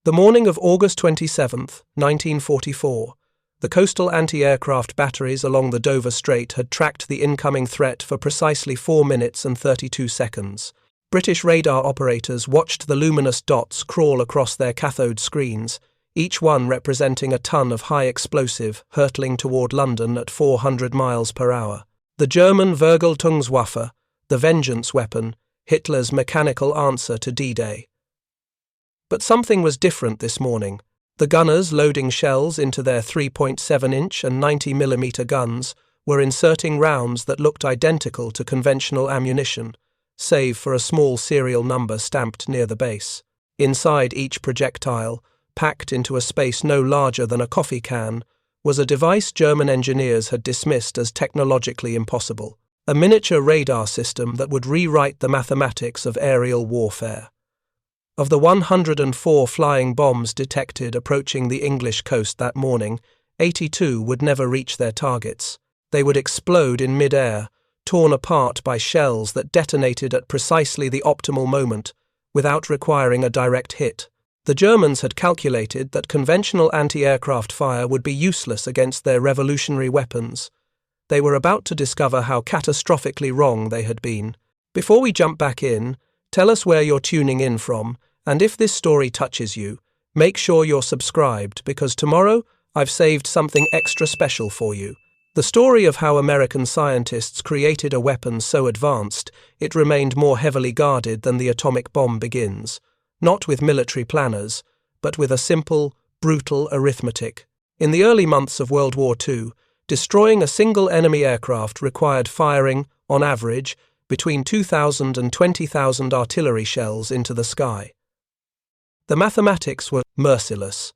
The morning of August 27, 1944, the coastal anti-aircraft batteries along the Dover Strait had tracked the incoming threat for precisely 4 minutes and 32 seconds. British radar operators watched the luminous dots crawl across their cathode screens, each one representing a ton of high explosive hurtling toward London at 400 miles per hour. The German Vergeltungswaffe, the vengeance weapon, Hitler's mechanical answer to D-Day. But something was different this morning. The gunners loading shells into their 3.7-inch and 90mm guns were inserting rounds that looked identical to conventional ammunition, save for a small serial number stamped near the base. Inside each projectile, packed into a space no larger than a coffee can, was a device German engineers had dismissed as technologically impossible, a miniature radar system that would rewrite the mathematics of aerial warfare. Of the 104 flying bombs detected approaching the English coast that morning, 82 would never reach their targets. They would explode in mid-air, torn apart by shells that detonated at precisely the optimal moment, without requiring a direct hit. The Germans had calculated that conventional anti-aircraft fire would be useless against their revolutionary weapons. They were about to discover how catastrophically wrong they had been. Before we jump back in, tell us where you're tuning in from, and if this story touches you, make sure you're subscribed because tomorrow I've saved something extra special for you. The story of how American scientists created a weapon so advanced it remained more heavily guarded than the atomic bomb begins, not with military planners, but with a simple, brutal arithmetic. In the early months of World War II, destroying a single enemy aircraft required firing, on average, between 2,000 and 20,000 artillery shells into the sky. The mathematics were merciless.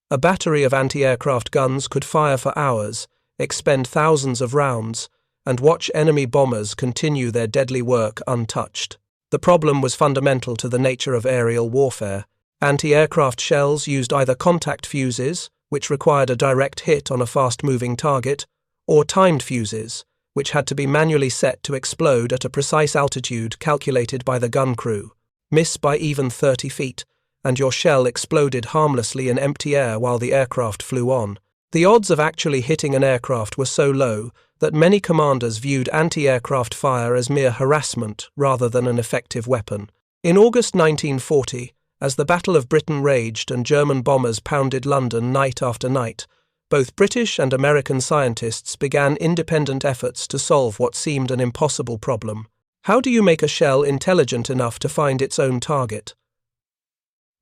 A battery of anti-aircraft guns could fire for hours, expend thousands of rounds, and watch enemy bombers continue their deadly work untouched. The problem was fundamental to the nature of aerial warfare. Anti-aircraft shells used either contact fuses, which required a direct hit on a fast-moving target, or timed fuses, which had to be manually set to explode at a precise altitude calculated by the gun crew. Miss by even 30 feet, and your shell exploded harmlessly in empty air while the aircraft flew on. The odds of actually hitting an aircraft were so low that many commanders viewed anti-aircraft fire as mere harassment rather than an effective weapon. In August 1940, as the Battle of Britain raged and German bombers pounded London night after night, both British and American scientists began independent efforts to solve what seemed an impossible problem. How do you make a shell intelligent enough to find its own target?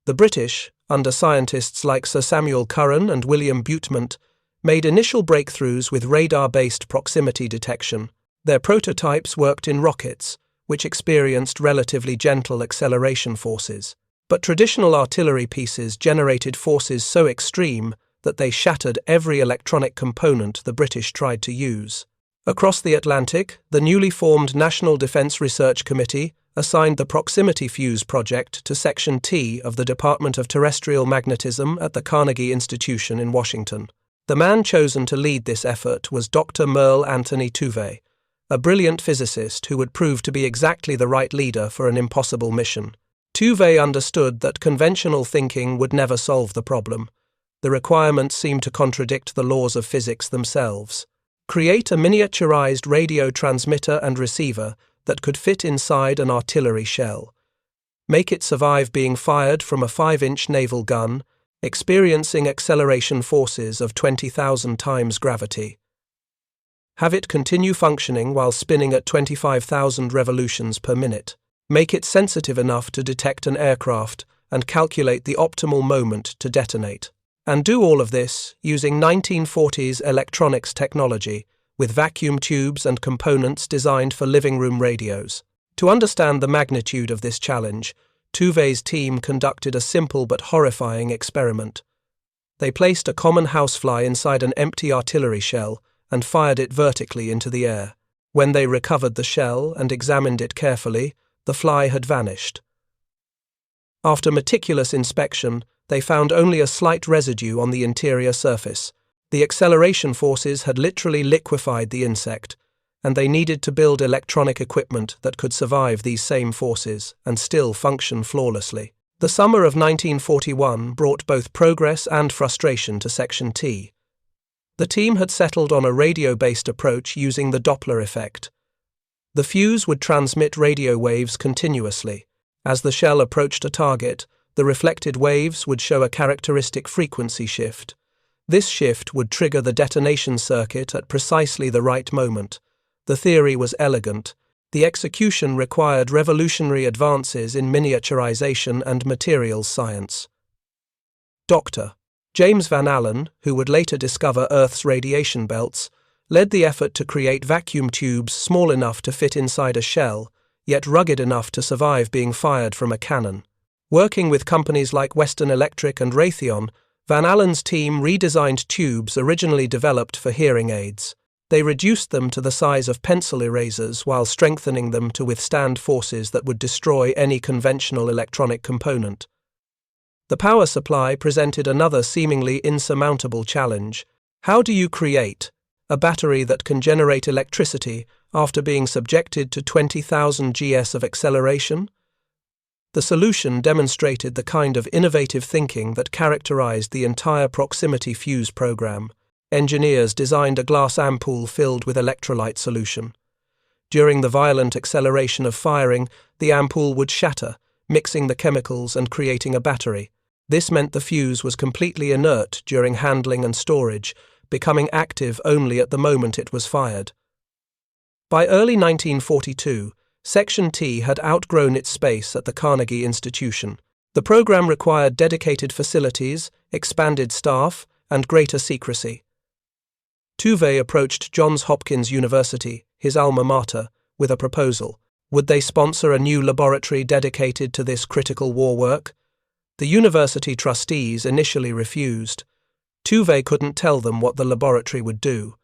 The British, under scientists like Sir Samuel Curran and William Butemont, made initial breakthroughs with radar-based proximity detection. Their prototypes worked in rockets, which experienced relatively gentle acceleration forces. But traditional artillery pieces generated forces so extreme that they shattered every electronic component the British tried to use. Across the Atlantic, the newly formed National Defense Research Committee assigned the Proximity Fuse project to Section T of the Department of Terrestrial Magnetism at the Carnegie Institution in Washington. The man chosen to lead this effort was Dr. Merle Anthony Tuve, a brilliant physicist who would prove to be exactly the right leader for an impossible mission. Tuve understood that conventional thinking would never solve the problem. The requirements seemed to contradict the laws of physics themselves. Create a miniaturized radio transmitter and receiver that could fit inside an artillery shell. Make it survive being fired from a 5-inch naval gun, experiencing acceleration forces of 20,000 times gravity. Have it continue functioning while spinning at 25,000 revolutions per minute. Make it sensitive enough to detect an aircraft and calculate the optimal moment to detonate. And do all of this using 1940s electronics technology with vacuum tubes and components designed for living room radios. To understand the magnitude of this challenge, Tuve's team conducted a simple but horrifying experiment. They placed a common housefly inside an empty artillery shell and fired it vertically into the air. When they recovered the shell and examined it carefully, the fly had vanished. After meticulous inspection, they found only a slight residue on the interior surface. The acceleration forces had literally liquefied the insect, and they needed to build electronic equipment that could survive these same forces and still function flawlessly. The summer of 1941 brought both progress and frustration to Section T. The team had settled on a radio-based approach using the Doppler effect. The fuse would transmit radio waves continuously. As the shell approached a target, the reflected waves would show a characteristic frequency shift. This shift would trigger the detonation circuit at precisely the right moment. The theory was elegant. The execution required revolutionary advances in miniaturization and materials science. Dr. James Van Allen, who would later discover Earth's radiation belts, led the effort to create vacuum tubes small enough to fit inside a shell, yet rugged enough to survive being fired from a cannon. Working with companies like Western Electric and Raytheon, Van Allen's team redesigned tubes originally developed for hearing aids. They reduced them to the size of pencil erasers while strengthening them to withstand forces that would destroy any conventional electronic component. The power supply presented another seemingly insurmountable challenge. How do you create a battery that can generate electricity after being subjected to 20,000 gs of acceleration? The solution demonstrated the kind of innovative thinking that characterized the entire proximity fuse program. Engineers designed a glass ampoule filled with electrolyte solution. During the violent acceleration of firing, the ampoule would shatter, mixing the chemicals and creating a battery. This meant the fuse was completely inert during handling and storage, becoming active only at the moment it was fired. By early 1942, Section T had outgrown its space at the Carnegie Institution. The program required dedicated facilities, expanded staff, and greater secrecy. Tuve approached Johns Hopkins University, his alma mater, with a proposal. Would they sponsor a new laboratory dedicated to this critical war work? The university trustees initially refused. Tuve couldn't tell them what the laboratory would do.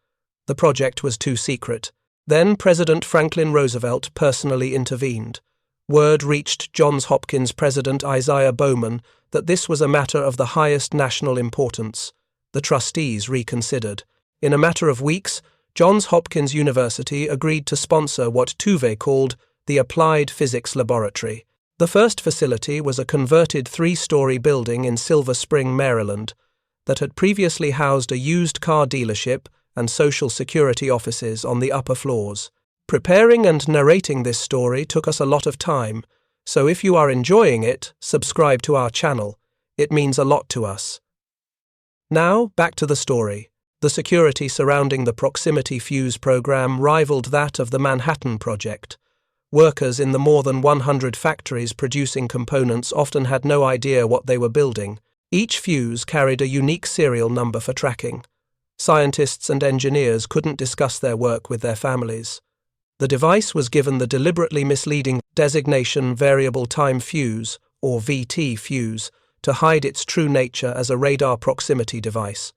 The project was too secret. Then President Franklin Roosevelt personally intervened. Word reached Johns Hopkins President Isaiah Bowman that this was a matter of the highest national importance. The trustees reconsidered. In a matter of weeks, Johns Hopkins University agreed to sponsor what Tuve called the Applied Physics Laboratory. The first facility was a converted 3-story building in Silver Spring, Maryland, that had previously housed a used car dealership and social security offices on the upper floors. Preparing and narrating this story took us a lot of time, so if you are enjoying it, subscribe to our channel. It means a lot to us. Now, back to the story. The security surrounding the proximity fuse program rivaled that of the Manhattan Project. Workers in the more than 100 factories producing components often had no idea what they were building. Each fuse carried a unique serial number for tracking. Scientists and engineers couldn't discuss their work with their families. The device was given the deliberately misleading designation Variable Time Fuse, or VT fuse, to hide its true nature as a radar proximity device.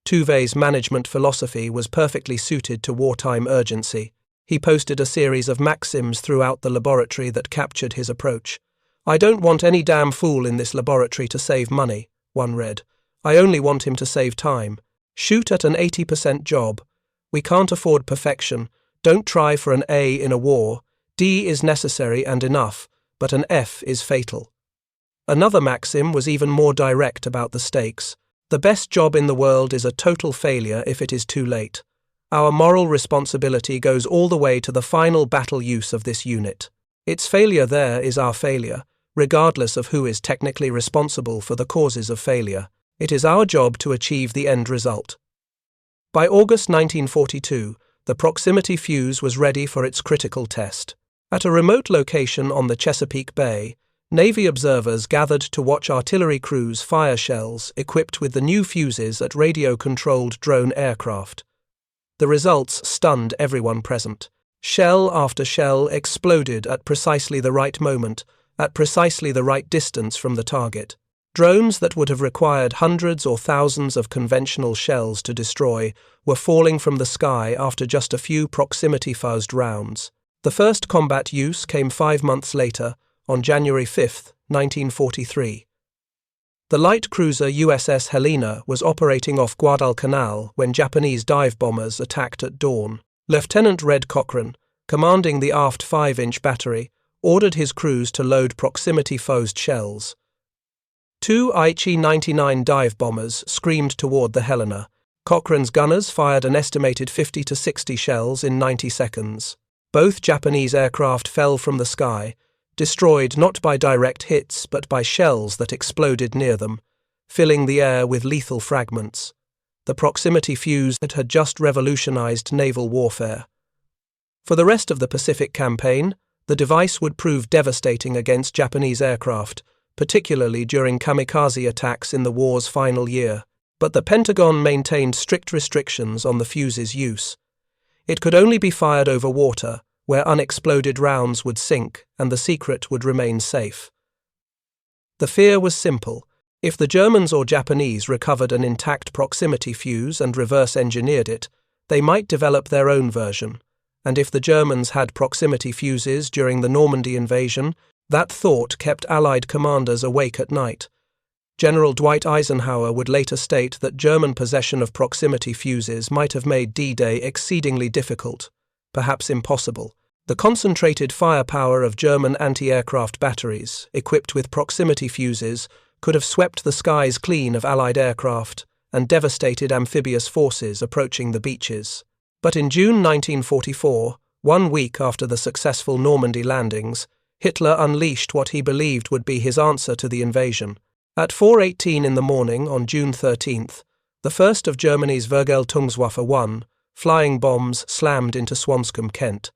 Tuve's management philosophy was perfectly suited to wartime urgency. He posted a series of maxims throughout the laboratory that captured his approach. "I don't want any damn fool in this laboratory to save money," one read. "I only want him to save time. Shoot at an 80% job. We can't afford perfection. Don't try for an A in a war. D is necessary and enough, but an F is fatal." Another maxim was even more direct about the stakes. "The best job in the world is a total failure if it is too late. Our moral responsibility goes all the way to the final battle use of this unit. Its failure there is our failure, regardless of who is technically responsible for the causes of failure. It is our job to achieve the end result." By August 1942, the proximity fuse was ready for its critical test. At a remote location on the Chesapeake Bay, Navy observers gathered to watch artillery crews fire shells equipped with the new fuses at radio-controlled drone aircraft. The results stunned everyone present. Shell after shell exploded at precisely the right moment, at precisely the right distance from the target. Drones that would have required hundreds or thousands of conventional shells to destroy were falling from the sky after just a few proximity-fuzzed rounds. The first combat use came 5 months later, on January 5, 1943. The light cruiser USS Helena was operating off Guadalcanal when Japanese dive bombers attacked at dawn. Lieutenant Red Cochran, commanding the aft 5-inch battery, ordered his crews to load proximity-fused shells. 2 Aichi-99 dive bombers screamed toward the Helena. Cochrane's gunners fired an estimated 50 to 60 shells in 90 seconds. Both Japanese aircraft fell from the sky, destroyed not by direct hits but by shells that exploded near them, filling the air with lethal fragments. The proximity fuse that had just revolutionized naval warfare. For the rest of the Pacific campaign, the device would prove devastating against Japanese aircraft, particularly during kamikaze attacks in the war's final year. But the Pentagon maintained strict restrictions on the fuse's use. It could only be fired over water, where unexploded rounds would sink and the secret would remain safe. The fear was simple. If the Germans or Japanese recovered an intact proximity fuse and reverse-engineered it, they might develop their own version. And if the Germans had proximity fuses during the Normandy invasion, that thought kept Allied commanders awake at night. General Dwight Eisenhower would later state that German possession of proximity fuses might have made D-Day exceedingly difficult, perhaps impossible. The concentrated firepower of German anti-aircraft batteries, equipped with proximity fuses, could have swept the skies clean of Allied aircraft and devastated amphibious forces approaching the beaches. But in June 1944, 1 week after the successful Normandy landings, Hitler unleashed what he believed would be his answer to the invasion. At 4:18 in the morning on June 13th, the first of Germany's Vergeltungswaffe 1 flying bombs slammed into Swanscombe, Kent.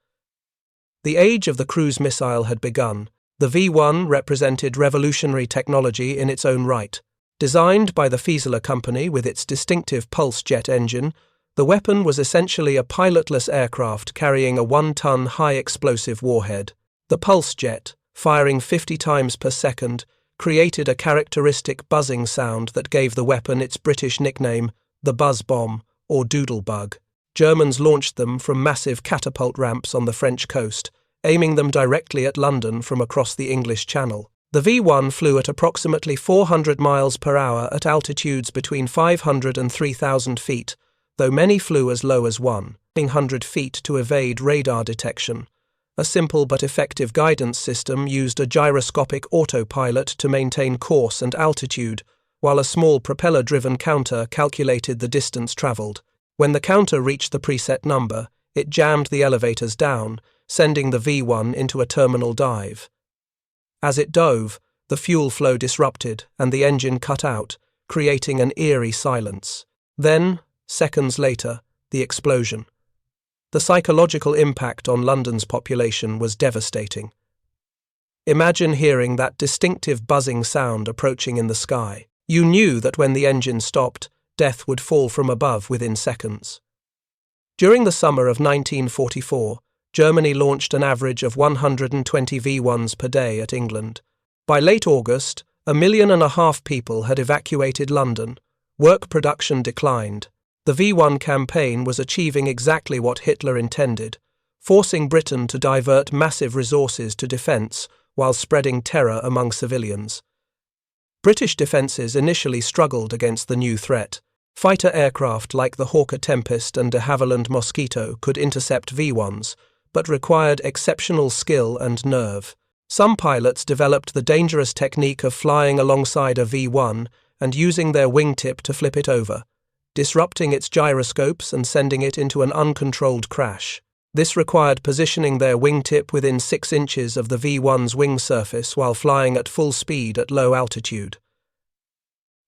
The age of the cruise missile had begun. The V-1 represented revolutionary technology in its own right. Designed by the Fieseler Company with its distinctive pulse jet engine, the weapon was essentially a pilotless aircraft carrying a 1-ton high-explosive warhead. The pulse jet, firing 50 times per second, created a characteristic buzzing sound that gave the weapon its British nickname, the Buzz Bomb, or Doodle Bug. Germans launched them from massive catapult ramps on the French coast, aiming them directly at London from across the English Channel. The V-1 flew at approximately 400 miles per hour at altitudes between 500 and 3,000 feet, though many flew as low as 100 feet to evade radar detection. A simple but effective guidance system used a gyroscopic autopilot to maintain course and altitude, while a small propeller-driven counter calculated the distance traveled. When the counter reached the preset number, it jammed the elevators down, sending the V-1 into a terminal dive. As it dove, the fuel flow disrupted and the engine cut out, creating an eerie silence. Then, seconds later, the explosion. The psychological impact on London's population was devastating. Imagine hearing that distinctive buzzing sound approaching in the sky. You knew that when the engine stopped, death would fall from above within seconds. During the summer of 1944, Germany launched an average of 120 V-1s per day at England. By late August, 1.5 million people had evacuated London. Work production declined. The V-1 campaign was achieving exactly what Hitler intended, forcing Britain to divert massive resources to defence while spreading terror among civilians. British defences initially struggled against the new threat. Fighter aircraft like the Hawker Tempest and de Havilland Mosquito could intercept V-1s, but required exceptional skill and nerve. Some pilots developed the dangerous technique of flying alongside a V-1 and using their wingtip to flip it over, disrupting its gyroscopes and sending it into an uncontrolled crash. This required positioning their wingtip within 6 inches of the V-1's wing surface while flying at full speed at low altitude.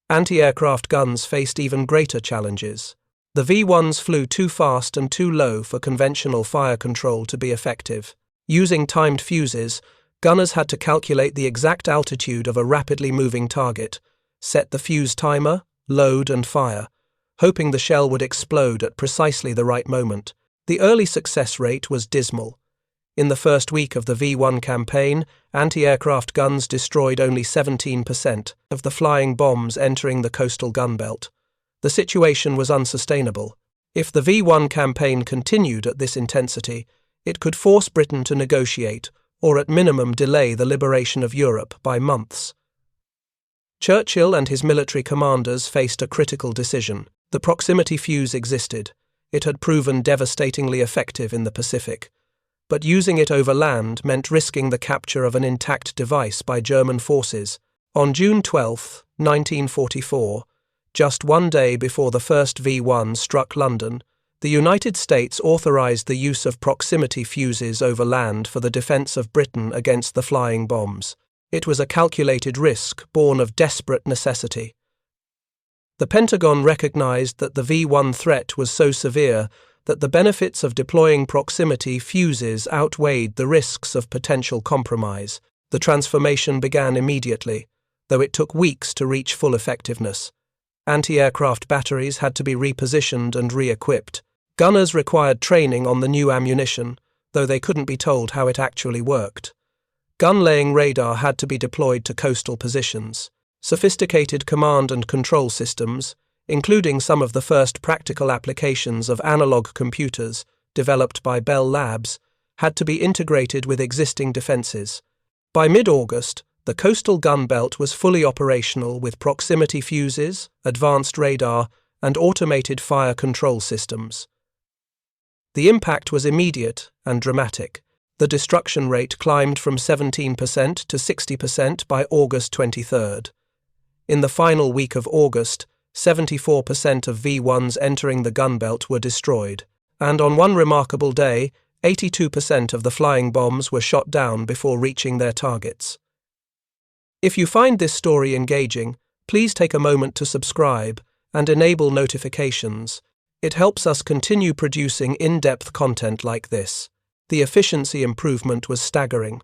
Anti-aircraft guns faced even greater challenges. The V-1s flew too fast and too low for conventional fire control to be effective. Using timed fuses, gunners had to calculate the exact altitude of a rapidly moving target, set the fuse timer, load and fire, hoping the shell would explode at precisely the right moment. The early success rate was dismal. In the first week of the V-1 campaign, anti-aircraft guns destroyed only 17% of the flying bombs entering the coastal gun belt. The situation was unsustainable. If the V-1 campaign continued at this intensity, it could force Britain to negotiate, or at minimum delay the liberation of Europe by months. Churchill and his military commanders faced a critical decision. The proximity fuse existed. It had proven devastatingly effective in the Pacific. but using it over land meant risking the capture of an intact device by German forces. On June 12, 1944, just one day before the first V-1 struck London, the United States authorized the use of proximity fuses over land for the defense of Britain against the flying bombs. It was a calculated risk born of desperate necessity. The Pentagon recognized that the V-1 threat was so severe that the benefits of deploying proximity fuses outweighed the risks of potential compromise. The transformation began immediately, though it took weeks to reach full effectiveness. Anti-aircraft batteries had to be repositioned and re-equipped. Gunners required training on the new ammunition, though they couldn't be told how it actually worked. Gun-laying radar had to be deployed to coastal positions. Sophisticated command and control systems, including some of the first practical applications of analog computers developed by Bell Labs, had to be integrated with existing defenses. By mid-August, the coastal gun belt was fully operational with proximity fuses, advanced radar, and automated fire control systems. The impact was immediate and dramatic. The destruction rate climbed from 17% to 60% by August 23. In the final week of August, 74% of V-1s entering the gun belt were destroyed, and on one remarkable day, 82% of the flying bombs were shot down before reaching their targets. If you find this story engaging, please take a moment to subscribe and enable notifications. It helps us continue producing in-depth content like this. The efficiency improvement was staggering.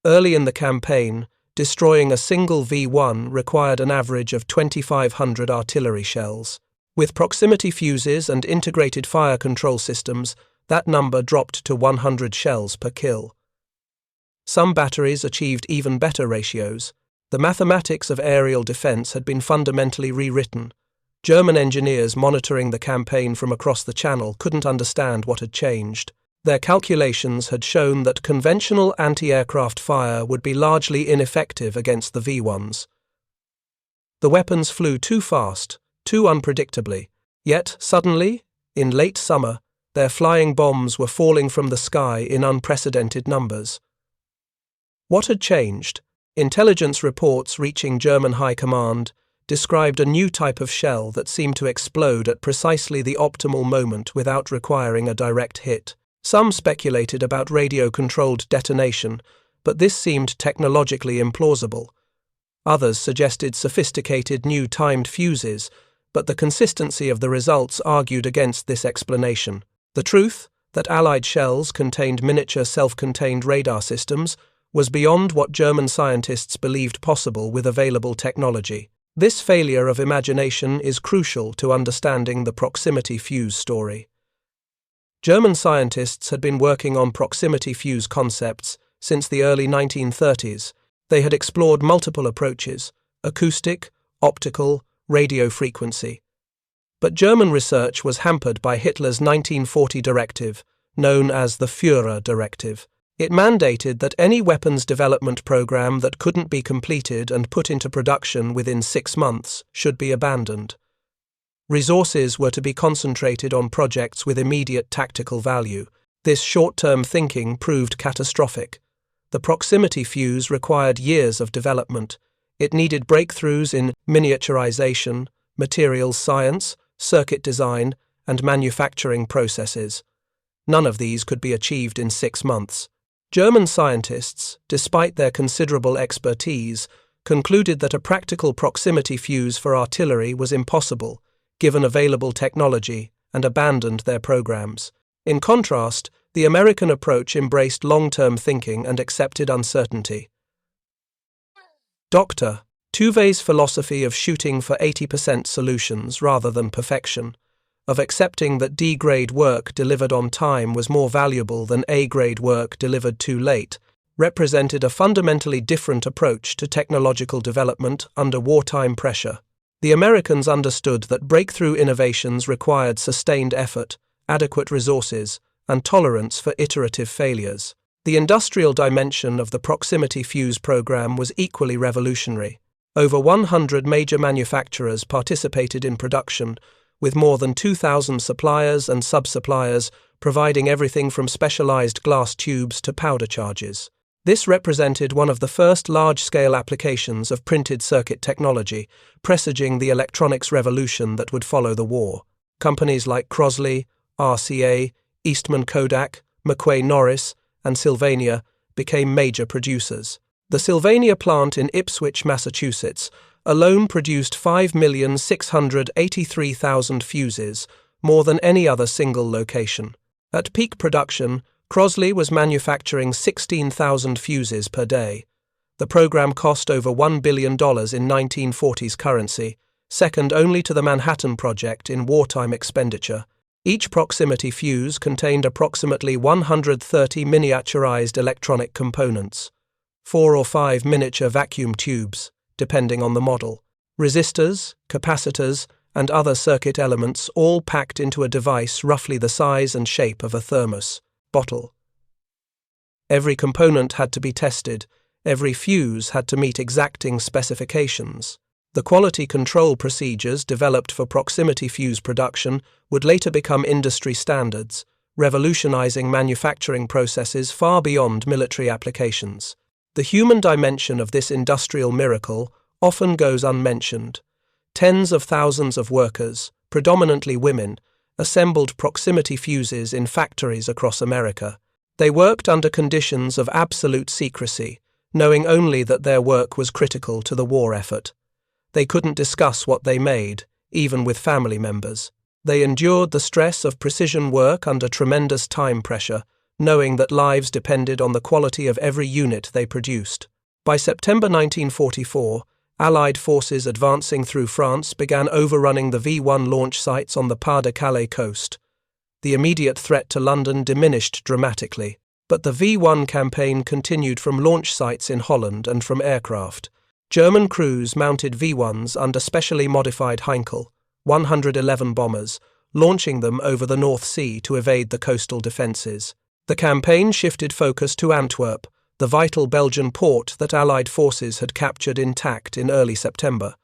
Early in the campaign, destroying a single V-1 required an average of 2,500 artillery shells. With proximity fuses and integrated fire control systems, that number dropped to 100 shells per kill. Some batteries achieved even better ratios. The mathematics of aerial defense had been fundamentally rewritten. German engineers monitoring the campaign from across the Channel couldn't understand what had changed. Their calculations had shown that conventional anti-aircraft fire would be largely ineffective against the V-1s. The weapons flew too fast, too unpredictably, yet suddenly, in late summer, their flying bombs were falling from the sky in unprecedented numbers. What had changed? Intelligence reports reaching German High Command described a new type of shell that seemed to explode at precisely the optimal moment without requiring a direct hit. Some speculated about radio-controlled detonation, but this seemed technologically implausible. Others suggested sophisticated new timed fuses, but the consistency of the results argued against this explanation. The truth, that Allied shells contained miniature self-contained radar systems, was beyond what German scientists believed possible with available technology. This failure of imagination is crucial to understanding the proximity fuse story. German scientists had been working on proximity fuse concepts since the early 1930s. They had explored multiple approaches: acoustic, optical, radio frequency. But German research was hampered by Hitler's 1940 directive, known as the Führer Directive. It mandated that any weapons development program that couldn't be completed and put into production within 6 months should be abandoned. Resources were to be concentrated on projects with immediate tactical value. This short-term thinking proved catastrophic. The proximity fuse required years of development. It needed breakthroughs in miniaturization, materials science, circuit design, and manufacturing processes. None of these could be achieved in 6 months. German scientists, despite their considerable expertise, concluded that a practical proximity fuse for artillery was impossible, given available technology, and abandoned their programs. In contrast, the American approach embraced long-term thinking and accepted uncertainty. Dr. Tuve's philosophy of shooting for 80% solutions rather than perfection, of accepting that D-grade work delivered on time was more valuable than A-grade work delivered too late, represented a fundamentally different approach to technological development under wartime pressure. The Americans understood that breakthrough innovations required sustained effort, adequate resources, and tolerance for iterative failures. The industrial dimension of the proximity fuse program was equally revolutionary. Over 100 major manufacturers participated in production, with more than 2,000 suppliers and sub-suppliers providing everything from specialized glass tubes to powder charges. This represented one of the first large-scale applications of printed circuit technology, presaging the electronics revolution that would follow the war. Companies like Crosley, RCA, Eastman Kodak, McQuay Norris, and Sylvania became major producers. The Sylvania plant in Ipswich, Massachusetts, alone produced 5,683,000 fuses, more than any other single location. At peak production, Crosley was manufacturing 16,000 fuses per day. The program cost over $1 billion in 1940s currency, second only to the Manhattan Project in wartime expenditure. Each proximity fuse contained approximately 130 miniaturized electronic components, 4 or 5 miniature vacuum tubes, depending on the model, resistors, capacitors, and other circuit elements all packed into a device roughly the size and shape of a thermos bottle. Every component had to be tested, every fuse had to meet exacting specifications. The quality control procedures developed for proximity fuse production would later become industry standards, revolutionizing manufacturing processes far beyond military applications. The human dimension of this industrial miracle often goes unmentioned. Tens of thousands of workers, predominantly women, assembled proximity fuses in factories across America. They worked under conditions of absolute secrecy, knowing only that their work was critical to the war effort. They couldn't discuss what they made, even with family members. They endured the stress of precision work under tremendous time pressure, knowing that lives depended on the quality of every unit they produced. By September 1944, Allied forces advancing through France began overrunning the V-1 launch sites on the Pas-de-Calais coast. The immediate threat to London diminished dramatically, but the V-1 campaign continued from launch sites in Holland and from aircraft. German crews mounted V-1s under specially modified Heinkel 111 bombers, launching them over the North Sea to evade the coastal defences. The campaign shifted focus to Antwerp, the vital Belgian port that Allied forces had captured intact in early September.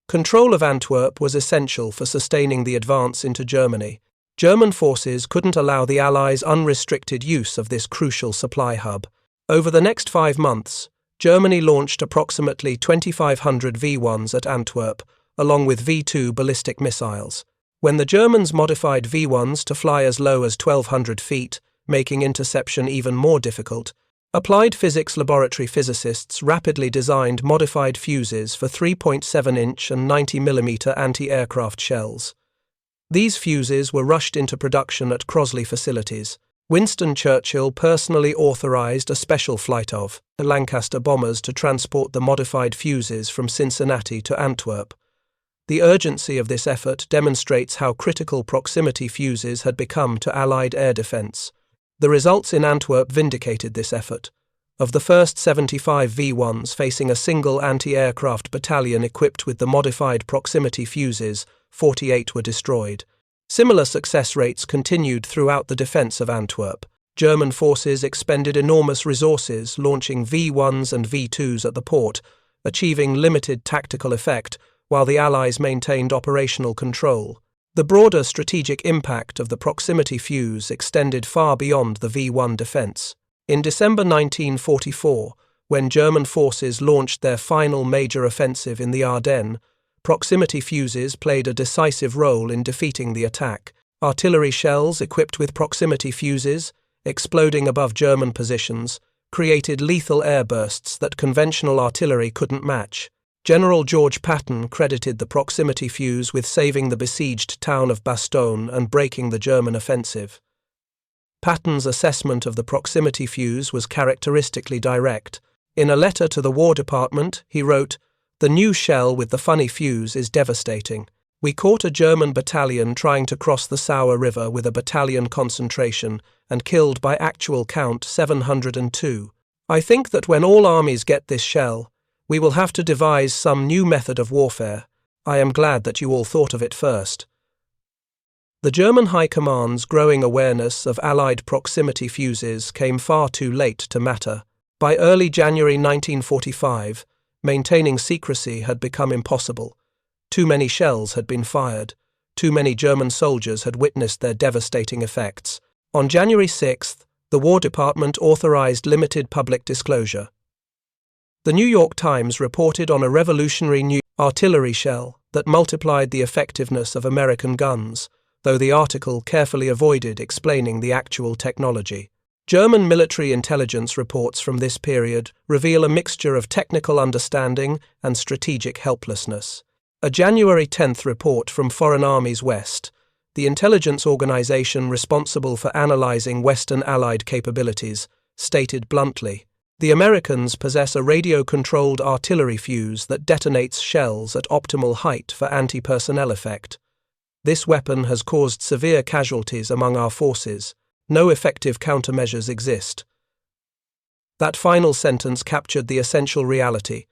Control of Antwerp was essential for sustaining the advance into Germany. German forces couldn't allow the Allies unrestricted use of this crucial supply hub. Over the next 5 months, Germany launched approximately 2,500 V-1s at Antwerp, along with V-2 ballistic missiles. When the Germans modified V-1s to fly as low as 1,200 feet, making interception even more difficult, applied physics laboratory physicists rapidly designed modified fuses for 3.7-inch and 90mm anti-aircraft shells. These fuses were rushed into production at Crosley facilities. Winston Churchill personally authorized a special flight of Lancaster bombers to transport the modified fuses from Cincinnati to Antwerp. The urgency of this effort demonstrates how critical proximity fuses had become to Allied air defense. The results in Antwerp vindicated this effort. Of the first 75 V-1s facing a single anti-aircraft battalion equipped with the modified proximity fuses, 48 were destroyed. Similar success rates continued throughout the defense of Antwerp. German forces expended enormous resources launching V-1s and V-2s at the port, achieving limited tactical effect, while the Allies maintained operational control. The broader strategic impact of the proximity fuse extended far beyond the V-1 defense. In December 1944, when German forces launched their final major offensive in the Ardennes, proximity fuses played a decisive role in defeating the attack. Artillery shells equipped with proximity fuses, exploding above German positions, created lethal airbursts that conventional artillery couldn't match. General George Patton credited the proximity fuse with saving the besieged town of Bastogne and breaking the German offensive. Patton's assessment of the proximity fuse was characteristically direct. In a letter to the War Department, he wrote, "The new shell with the funny fuse is devastating. We caught a German battalion trying to cross the Sauer River with a battalion concentration and killed by actual count 702. I think that when all armies get this shell, we will have to devise some new method of warfare. I am glad that you all thought of it first." The German High Command's growing awareness of Allied proximity fuses came far too late to matter. By early January 1945, maintaining secrecy had become impossible. Too many shells had been fired. Too many German soldiers had witnessed their devastating effects. On January 6, the War Department authorized limited public disclosure. The New York Times reported on a revolutionary new artillery shell that multiplied the effectiveness of American guns, though the article carefully avoided explaining the actual technology. German military intelligence reports from this period reveal a mixture of technical understanding and strategic helplessness. A January 10 report from Foreign Armies West, the intelligence organization responsible for analyzing Western Allied capabilities, stated bluntly, "The Americans possess a radio-controlled artillery fuse that detonates shells at optimal height for anti-personnel effect. This weapon has caused severe casualties among our forces. No effective countermeasures exist." That final sentence captured the essential reality.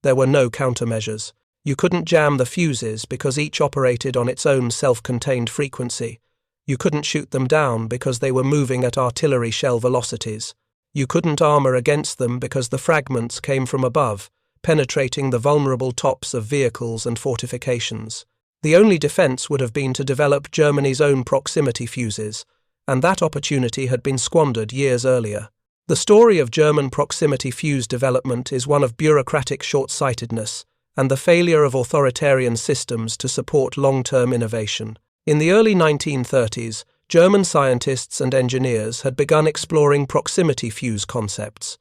There were no countermeasures. You couldn't jam the fuses because each operated on its own self-contained frequency. You couldn't shoot them down because they were moving at artillery shell velocities. You couldn't armor against them because the fragments came from above, penetrating the vulnerable tops of vehicles and fortifications. The only defense would have been to develop Germany's own proximity fuses, and that opportunity had been squandered years earlier. The story of German proximity fuse development is one of bureaucratic short-sightedness and the failure of authoritarian systems to support long-term innovation. In the early 1930s, German scientists and engineers had begun exploring proximity fuse concepts.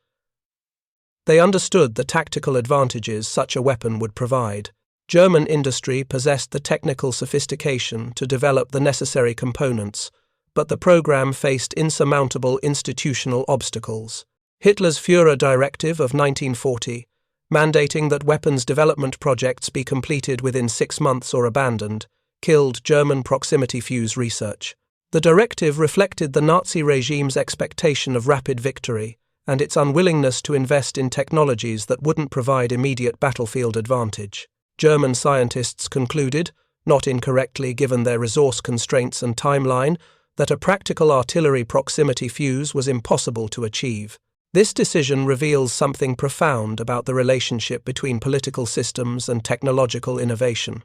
They understood the tactical advantages such a weapon would provide. German industry possessed the technical sophistication to develop the necessary components, but the program faced insurmountable institutional obstacles. Hitler's Führer Directive of 1940, mandating that weapons development projects be completed within 6 months or abandoned, killed German proximity fuse research. The directive reflected the Nazi regime's expectation of rapid victory and its unwillingness to invest in technologies that wouldn't provide immediate battlefield advantage. German scientists concluded, not incorrectly given their resource constraints and timeline, that a practical artillery proximity fuse was impossible to achieve. This decision reveals something profound about the relationship between political systems and technological innovation.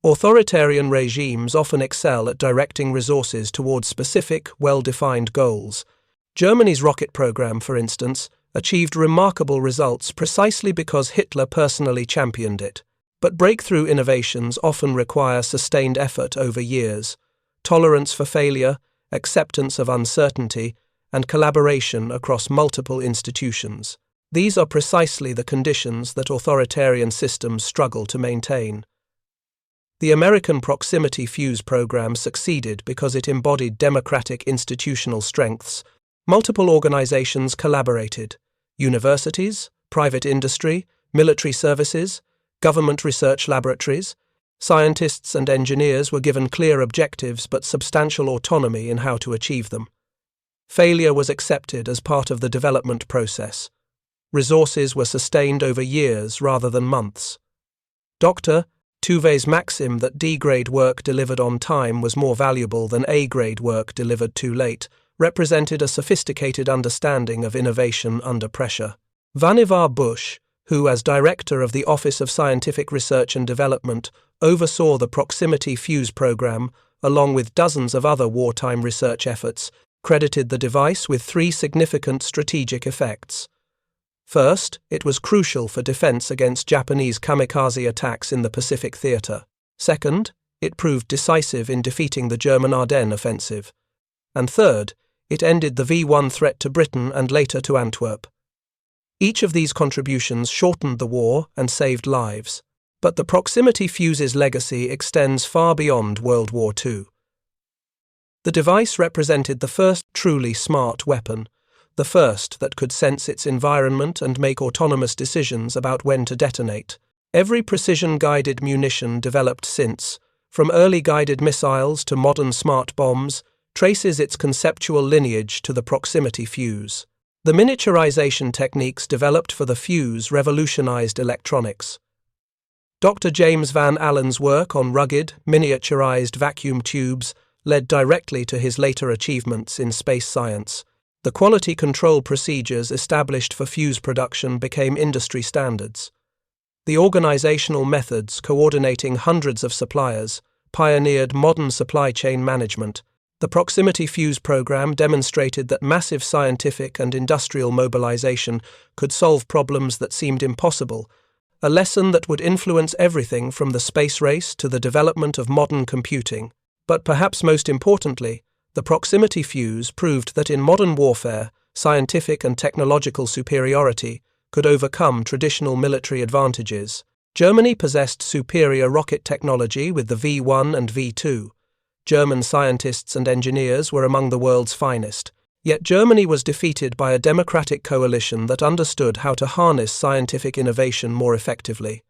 Authoritarian regimes often excel at directing resources towards specific, well-defined goals. Germany's rocket program, for instance, achieved remarkable results precisely because Hitler personally championed it. But breakthrough innovations often require sustained effort over years, tolerance for failure, acceptance of uncertainty, and collaboration across multiple institutions. These are precisely the conditions that authoritarian systems struggle to maintain. The American proximity fuse program succeeded because it embodied democratic institutional strengths. Multiple organizations collaborated: universities, private industry, military services, government research laboratories. Scientists and engineers were given clear objectives but substantial autonomy in how to achieve them. Failure was accepted as part of the development process. Resources were sustained over years rather than months. Dr. Tuve's maxim that D-grade work delivered on time was more valuable than A-grade work delivered too late represented a sophisticated understanding of innovation under pressure. Vannevar Bush, who as director of the Office of Scientific Research and Development oversaw the proximity fuse program, along with dozens of other wartime research efforts, credited the device with 3 significant strategic effects. First, it was crucial for defense against Japanese kamikaze attacks in the Pacific Theater. Second, it proved decisive in defeating the German Ardennes offensive. And third, it ended the V-1 threat to Britain and later to Antwerp. Each of these contributions shortened the war and saved lives. But the proximity fuse's legacy extends far beyond World War II. The device represented the first truly smart weapon, the first that could sense its environment and make autonomous decisions about when to detonate. Every precision-guided munition developed since, from early guided missiles to modern smart bombs, traces its conceptual lineage to the proximity fuse. The miniaturization techniques developed for the fuse revolutionized electronics. Dr. James Van Allen's work on rugged, miniaturized vacuum tubes led directly to his later achievements in space science. The quality control procedures established for fuse production became industry standards. The organizational methods coordinating hundreds of suppliers, pioneered modern supply chain management. The proximity fuse program demonstrated that massive scientific and industrial mobilization could solve problems that seemed impossible, a lesson that would influence everything from the space race to the development of modern computing. But perhaps most importantly, the proximity fuse proved that in modern warfare, scientific and technological superiority could overcome traditional military advantages. Germany possessed superior rocket technology with the V-1 and V-2. German scientists and engineers were among the world's finest. Yet Germany was defeated by a democratic coalition that understood how to harness scientific innovation more effectively.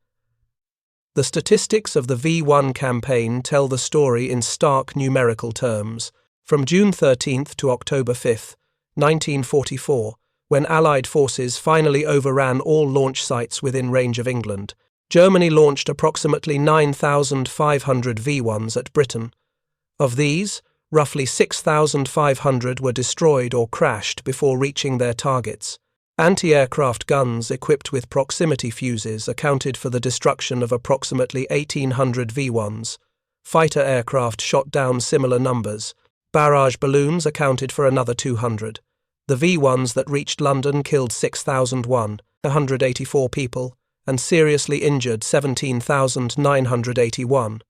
The statistics of the V-1 campaign tell the story in stark numerical terms. From June 13 to October 5, 1944, when Allied forces finally overran all launch sites within range of England, Germany launched approximately 9,500 V-1s at Britain. Of these, roughly 6,500 were destroyed or crashed before reaching their targets. Anti-aircraft guns equipped with proximity fuses accounted for the destruction of approximately 1,800 V-1s. Fighter aircraft shot down similar numbers. Barrage balloons accounted for another 200. The V-1s that reached London killed 6,184 people and seriously injured 17,981.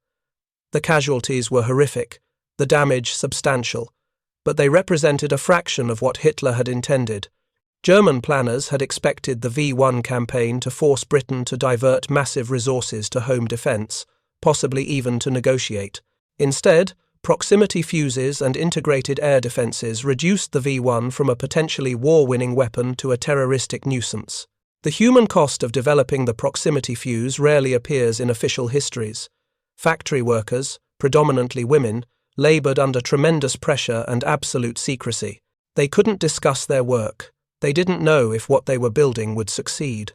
The casualties were horrific, the damage substantial, but they represented a fraction of what Hitler had intended. German planners had expected the V-1 campaign to force Britain to divert massive resources to home defence, possibly even to negotiate. Instead, proximity fuses and integrated air defences reduced the V-1 from a potentially war-winning weapon to a terroristic nuisance. The human cost of developing the proximity fuse rarely appears in official histories. Factory workers, predominantly women, laboured under tremendous pressure and absolute secrecy. They couldn't discuss their work. They didn't know if what they were building would succeed.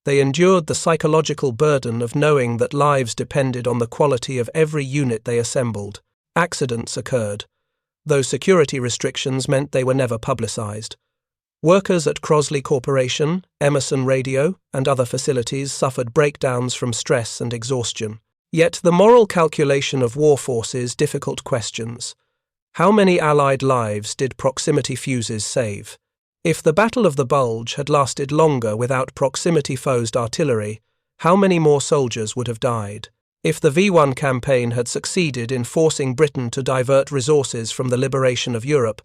They endured the psychological burden of knowing that lives depended on the quality of every unit they assembled. Accidents occurred, though security restrictions meant they were never publicised. Workers at Crosley Corporation, Emerson Radio, and other facilities suffered breakdowns from stress and exhaustion. Yet the moral calculation of war forces difficult questions. How many Allied lives did proximity fuses save? If the Battle of the Bulge had lasted longer without proximity-fused artillery, how many more soldiers would have died? If the V-1 campaign had succeeded in forcing Britain to divert resources from the liberation of Europe,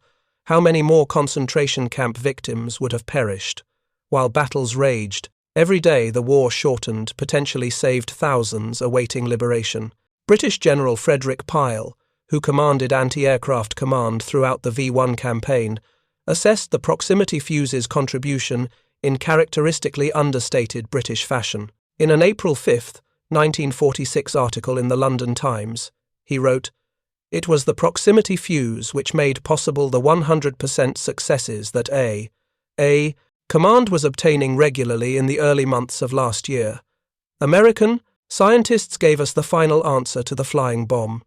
how many more concentration camp victims would have perished? While battles raged, every day the war shortened, potentially saved thousands awaiting liberation. British General Frederick Pyle, who commanded anti-aircraft command throughout the V-1 campaign, assessed the proximity fuse's contribution in characteristically understated British fashion. In an April 5, 1946 article in the London Times, he wrote, "It was the proximity fuse which made possible the 100% successes that A. Command was obtaining regularly in the early months of last year. American, scientists gave us the final answer to the flying bomb."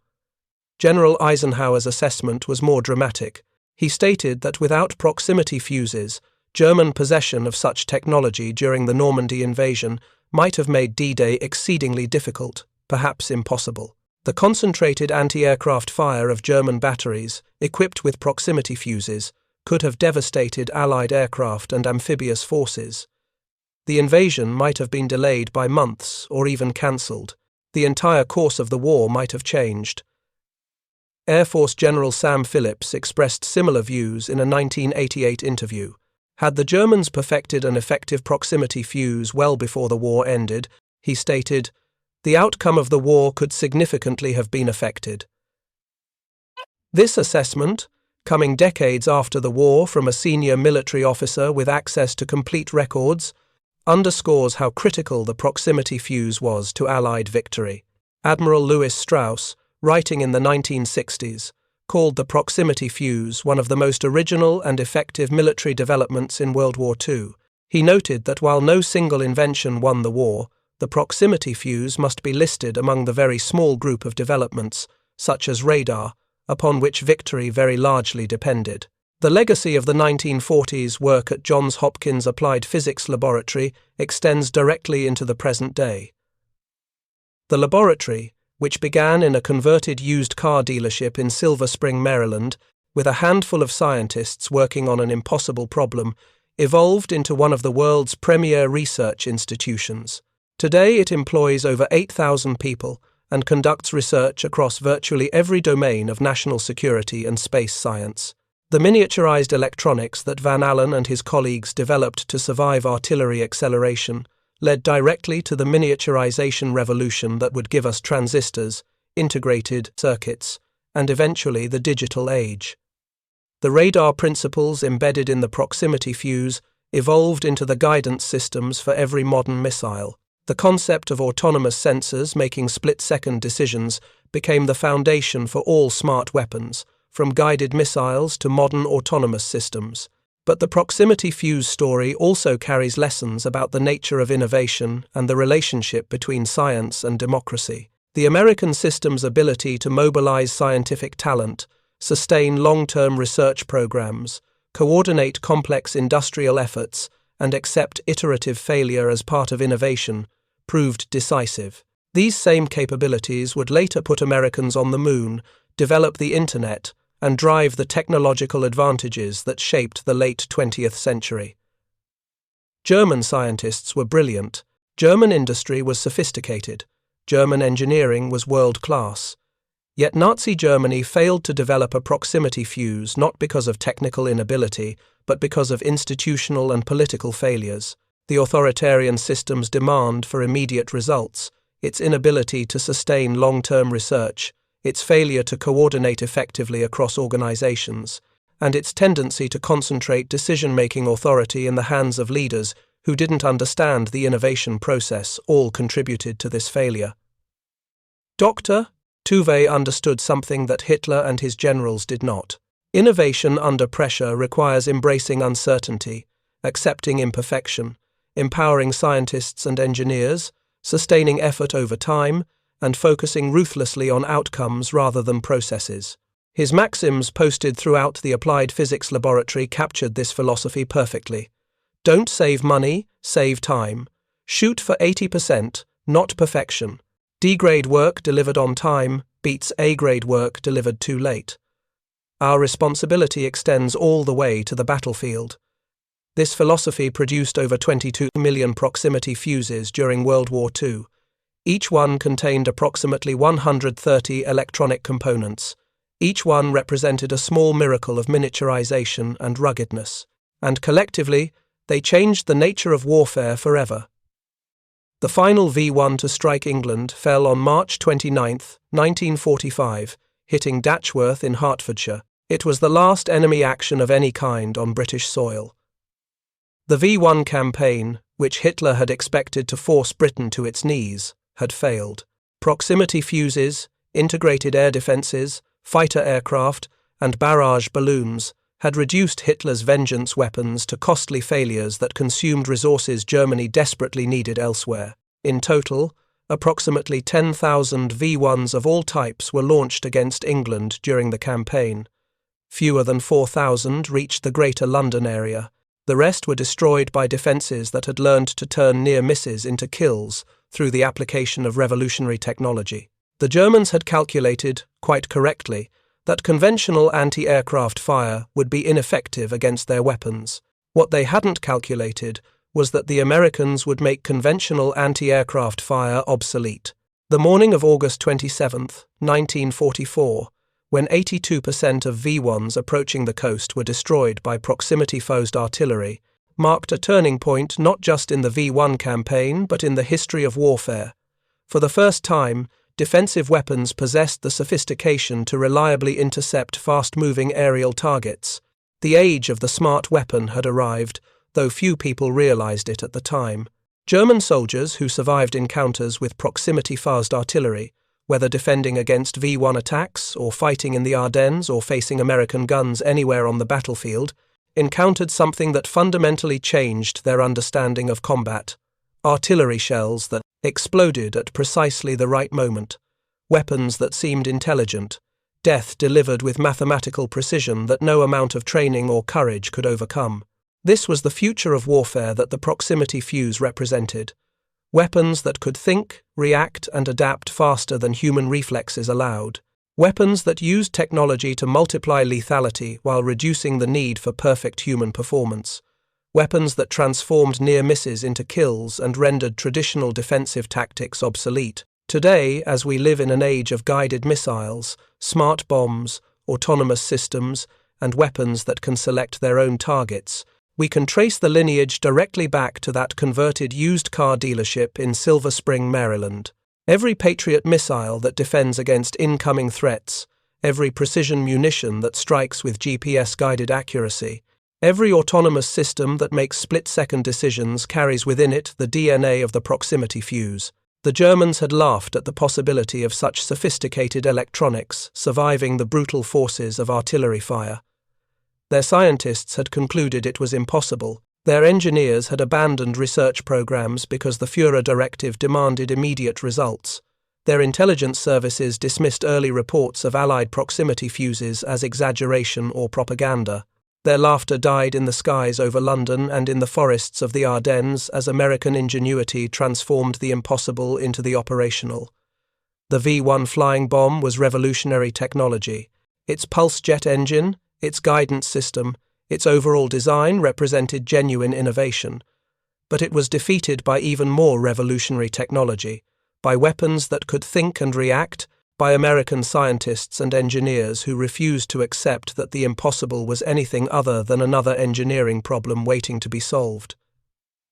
General Eisenhower's assessment was more dramatic. He stated that without proximity fuses, German possession of such technology during the Normandy invasion might have made D-Day exceedingly difficult, perhaps impossible. The concentrated anti-aircraft fire of German batteries, equipped with proximity fuses, could have devastated Allied aircraft and amphibious forces. The invasion might have been delayed by months or even cancelled. The entire course of the war might have changed. Air Force General Sam Phillips expressed similar views in a 1988 interview. Had the Germans perfected an effective proximity fuse well before the war ended, he stated, the outcome of the war could significantly have been affected. This assessment, coming decades after the war from a senior military officer with access to complete records, underscores how critical the proximity fuse was to Allied victory. Admiral Lewis Strauss, writing in the 1960s, called the proximity fuse one of the most original and effective military developments in World War II. He noted that while no single invention won the war, the proximity fuse must be listed among the very small group of developments, such as radar, upon which victory very largely depended. The legacy of the 1940s work at Johns Hopkins Applied Physics Laboratory extends directly into the present day. The laboratory, which began in a converted used car dealership in Silver Spring, Maryland, with a handful of scientists working on an impossible problem, evolved into one of the world's premier research institutions. Today it employs over 8,000 people and conducts research across virtually every domain of national security and space science. The miniaturized electronics that Van Allen and his colleagues developed to survive artillery acceleration led directly to the miniaturization revolution that would give us transistors, integrated circuits, and eventually the digital age. The radar principles embedded in the proximity fuse evolved into the guidance systems for every modern missile. The concept of autonomous sensors making split-second decisions became the foundation for all smart weapons, from guided missiles to modern autonomous systems. But the proximity fuse story also carries lessons about the nature of innovation and the relationship between science and democracy. The American system's ability to mobilize scientific talent, sustain long-term research programs, coordinate complex industrial efforts, and accept iterative failure as part of innovation proved decisive. These same capabilities would later put Americans on the moon, develop the Internet, and drive the technological advantages that shaped the late 20th century. German scientists were brilliant. German industry was sophisticated. German engineering was world-class. Yet Nazi Germany failed to develop a proximity fuse not because of technical inability, but because of institutional and political failures. The authoritarian system's demand for immediate results, its inability to sustain long-term research, its failure to coordinate effectively across organizations, and its tendency to concentrate decision-making authority in the hands of leaders who didn't understand the innovation process all contributed to this failure. Dr. Tuve understood something that Hitler and his generals did not. Innovation under pressure requires embracing uncertainty, accepting imperfection, empowering scientists and engineers, sustaining effort over time, and focusing ruthlessly on outcomes rather than processes. His maxims posted throughout the applied physics laboratory captured this philosophy perfectly. Don't save money, save time. Shoot for 80%, not perfection. D-grade work delivered on time beats A-grade work delivered too late. Our responsibility extends all the way to the battlefield. This philosophy produced over 22 million proximity fuses during World War II. Each one contained approximately 130 electronic components. Each one represented a small miracle of miniaturization and ruggedness. And collectively, they changed the nature of warfare forever. The final V-1 to strike England fell on March 29, 1945, hitting Datchworth in Hertfordshire. It was the last enemy action of any kind on British soil. The V-1 campaign, which Hitler had expected to force Britain to its knees, had failed. Proximity fuses, integrated air defences, fighter aircraft, and barrage balloons had reduced Hitler's vengeance weapons to costly failures that consumed resources Germany desperately needed elsewhere. In total, approximately 10,000 V-1s of all types were launched against England during the campaign. Fewer than 4,000 reached the Greater London area. The rest were destroyed by defences that had learned to turn near misses into kills through the application of revolutionary technology. The Germans had calculated, quite correctly, that conventional anti-aircraft fire would be ineffective against their weapons. What they hadn't calculated was that the Americans would make conventional anti-aircraft fire obsolete. The morning of August 27, 1944, when 82% of V-1s approaching the coast were destroyed by proximity-fused artillery, marked a turning point not just in the V-1 campaign but in the history of warfare. For the first time, defensive weapons possessed the sophistication to reliably intercept fast-moving aerial targets. The age of the smart weapon had arrived, though few people realized it at the time. German soldiers who survived encounters with proximity-fused artillery, whether defending against V-1 attacks or fighting in the Ardennes or facing American guns anywhere on the battlefield, encountered something that fundamentally changed their understanding of combat: artillery shells that exploded at precisely the right moment, weapons that seemed intelligent, death delivered with mathematical precision that no amount of training or courage could overcome. This was the future of warfare that the proximity fuse represented. Weapons that could think, react, and adapt faster than human reflexes allowed. Weapons that used technology to multiply lethality while reducing the need for perfect human performance. Weapons that transformed near misses into kills and rendered traditional defensive tactics obsolete. Today, as we live in an age of guided missiles, smart bombs, autonomous systems, and weapons that can select their own targets, we can trace the lineage directly back to that converted used car dealership in Silver Spring, Maryland. Every Patriot missile that defends against incoming threats, every precision munition that strikes with GPS-guided accuracy, every autonomous system that makes split-second decisions carries within it the DNA of the proximity fuse. The Germans had laughed at the possibility of such sophisticated electronics surviving the brutal forces of artillery fire. Their scientists had concluded it was impossible. Their engineers had abandoned research programs because the Führer directive demanded immediate results. Their intelligence services dismissed early reports of Allied proximity fuses as exaggeration or propaganda. Their laughter died in the skies over London and in the forests of the Ardennes as American ingenuity transformed the impossible into the operational. The V-1 flying bomb was revolutionary technology. Its pulse jet engine, its guidance system, its overall design represented genuine innovation. But it was defeated by even more revolutionary technology, by weapons that could think and react, by American scientists and engineers who refused to accept that the impossible was anything other than another engineering problem waiting to be solved.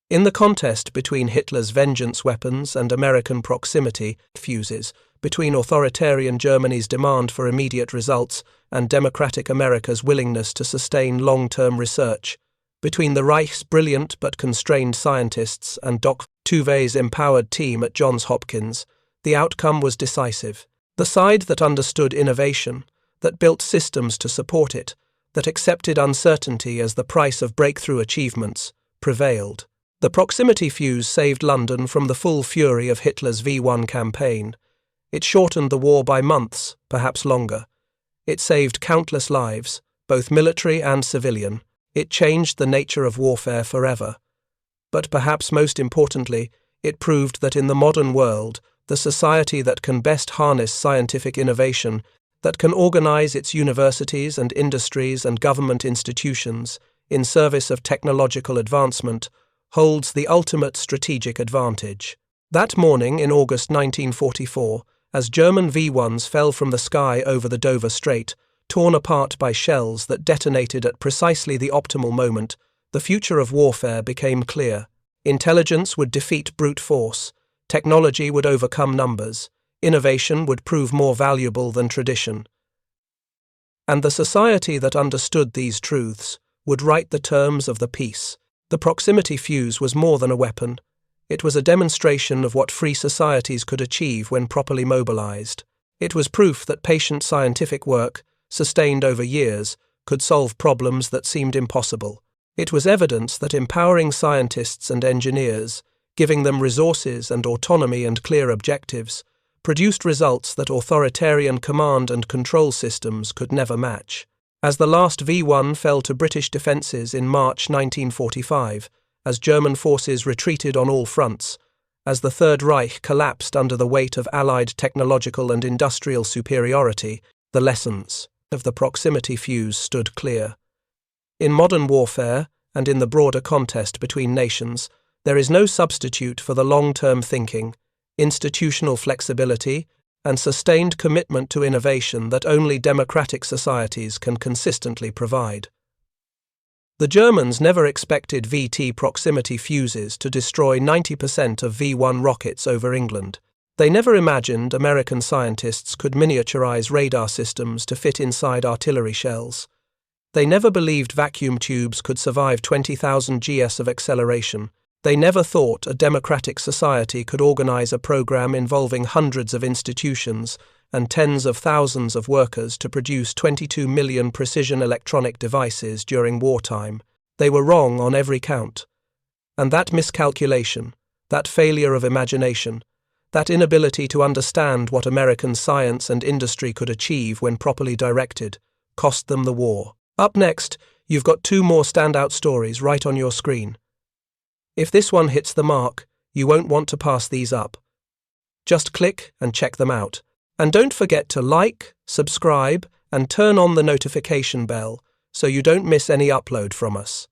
In the contest between Hitler's vengeance weapons and American proximity fuses, between authoritarian Germany's demand for immediate results and democratic America's willingness to sustain long-term research, between the Reich's brilliant but constrained scientists and Doc Tuvey's empowered team at Johns Hopkins, the outcome was decisive. The side that understood innovation, that built systems to support it, that accepted uncertainty as the price of breakthrough achievements, prevailed. The proximity fuse saved London from the full fury of Hitler's V-1 campaign. It shortened the war by months, perhaps longer. It saved countless lives, both military and civilian. It changed the nature of warfare forever. But perhaps most importantly, it proved that in the modern world, the society that can best harness scientific innovation, that can organize its universities and industries and government institutions in service of technological advancement, holds the ultimate strategic advantage. That morning in August 1944, as German V-1s fell from the sky over the Dover Strait, torn apart by shells that detonated at precisely the optimal moment, the future of warfare became clear. Intelligence would defeat brute force, technology would overcome numbers, innovation would prove more valuable than tradition. And the society that understood these truths would write the terms of the peace. The proximity fuse was more than a weapon. It was a demonstration of what free societies could achieve when properly mobilized. It was proof that patient scientific work, sustained over years, could solve problems that seemed impossible. It was evidence that empowering scientists and engineers, giving them resources and autonomy and clear objectives, produced results that authoritarian command and control systems could never match. As the last V-1 fell to British defences in March 1945, as German forces retreated on all fronts, as the Third Reich collapsed under the weight of Allied technological and industrial superiority, the lessons of the proximity fuse stood clear. In modern warfare, and in the broader contest between nations, there is no substitute for the long-term thinking, institutional flexibility, and sustained commitment to innovation that only democratic societies can consistently provide. The Germans never expected VT proximity fuses to destroy 90% of V-1 rockets over England. They never imagined American scientists could miniaturize radar systems to fit inside artillery shells. They never believed vacuum tubes could survive 20,000 gs of acceleration. They never thought a democratic society could organize a program involving hundreds of institutions and tens of thousands of workers to produce 22 million precision electronic devices during wartime. They were wrong on every count. And that miscalculation, that failure of imagination, that inability to understand what American science and industry could achieve when properly directed, cost them the war. Up next, you've got two more standout stories right on your screen. If this one hits the mark, You won't want to pass these up. Just click and check them out. And don't forget to like, subscribe, and turn on the notification bell so you don't miss any upload from us.